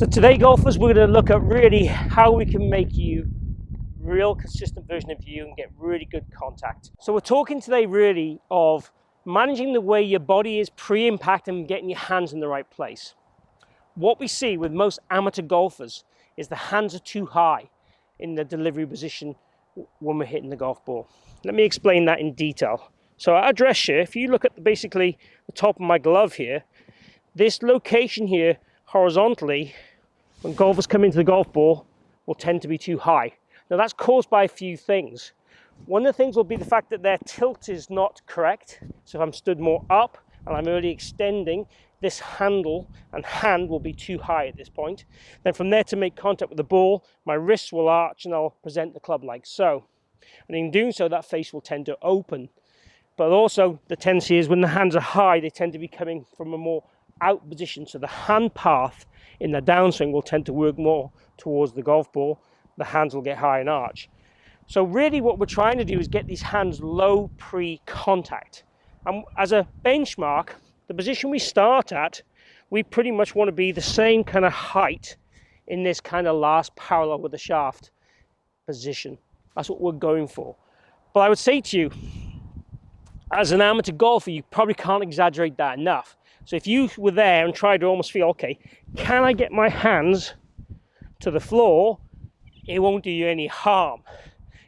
So today, golfers, we're going to look at really how we can make you real consistent version of you and get really good contact. So we're talking today really of managing the way your body is pre-impact and getting your hands in the right place. What we see with most amateur golfers is the hands are too high in the delivery position when we're hitting the golf ball. Let me explain that in detail. So our dress shirt, if you look at basically the top of my glove here, this location here horizontally, when golfers come into the golf ball, will tend to be too high. Now that's caused by a few things. One of the things will be the fact that their tilt is not correct. So if I'm stood more up and I'm really extending, this handle and hand will be too high at this point. Then from there to make contact with the ball, my wrists will arch and I'll present the club like so. And in doing so, that face will tend to open. But also the tendency is when the hands are high, they tend to be coming from a more out position. So the hand path in the downswing will tend to work more towards the golf ball. The hands will get high and arch. So really what we're trying to do is get these hands low pre-contact. And as a benchmark, the position we start at, we pretty much want to be the same kind of height in this kind of last parallel with the shaft position. That's what we're going for. But I would say to you, as an amateur golfer, you probably can't exaggerate that enough. So if you were there and tried to almost feel, okay, can I get my hands to the floor? It won't do you any harm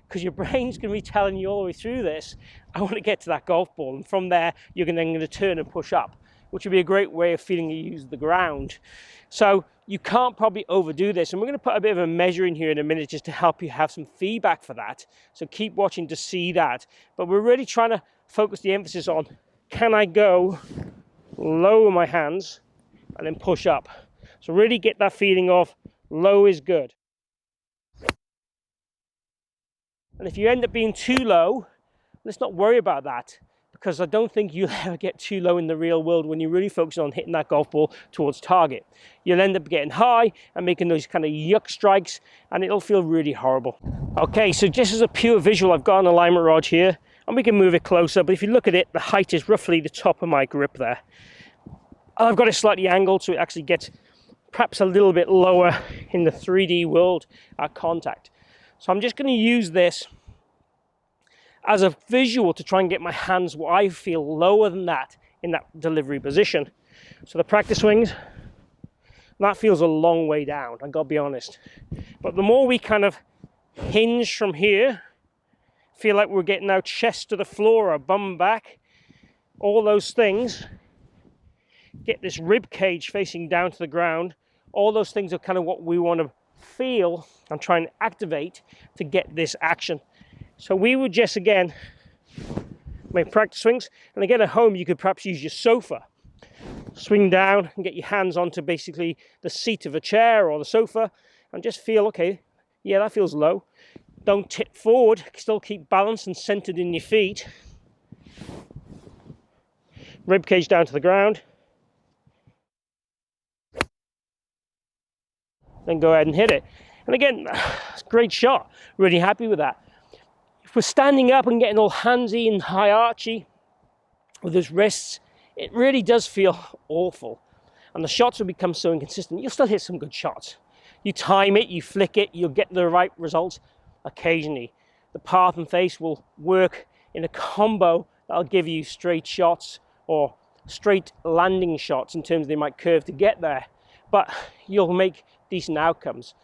because your brain's going to be telling you all the way through this, I want to get to that golf ball. And from there, you're then going to turn and push up, which would be a great way of feeling you use the ground. So you can't probably overdo this. And we're going to put a bit of a measure in here in a minute just to help you have some feedback for that. So keep watching to see that. But we're really trying to focus the emphasis on, can I go lower my hands and then push up? So really get that feeling of low is good. And if you end up being too low, let's not worry about that, because I don't think you'll ever get too low in the real world when you're really focusing on hitting that golf ball towards target. You'll end up getting high and making those kind of yuck strikes, and it'll feel really horrible. Okay, so just as a pure visual, I've got an alignment rod here, and we can move it closer, but if you look at it, the height is roughly the top of my grip there. I've got it slightly angled so it actually gets perhaps a little bit lower in the 3D world at contact. So I'm just going to use this as a visual to try and get my hands what I feel lower than that in that delivery position. So the practice swings, that feels a long way down, I've got to be honest. But the more we kind of hinge from here, feel like we're getting our chest to the floor or bum back, all those things, get this rib cage facing down to the ground, all those things are kind of what we want to feel and try and activate to get this action. So we would just, again, make practice swings. And again, at home, you could perhaps use your sofa. Swing down and get your hands onto basically the seat of a chair or the sofa and just feel, okay, yeah, that feels low. Don't tip forward, still keep balanced and centered in your feet. Rib cage down to the ground. Then go ahead and hit it. And again, it's a great shot. Really happy with that. If we're standing up and getting all handsy and high archy with those wrists, it really does feel awful. And the shots will become so inconsistent. You'll still hit some good shots. You time it, you flick it, you'll get the right results occasionally. The path and face will work in a combo that'll give you straight shots or straight landing shots in terms of they might curve to get there. But you'll make decent outcomes.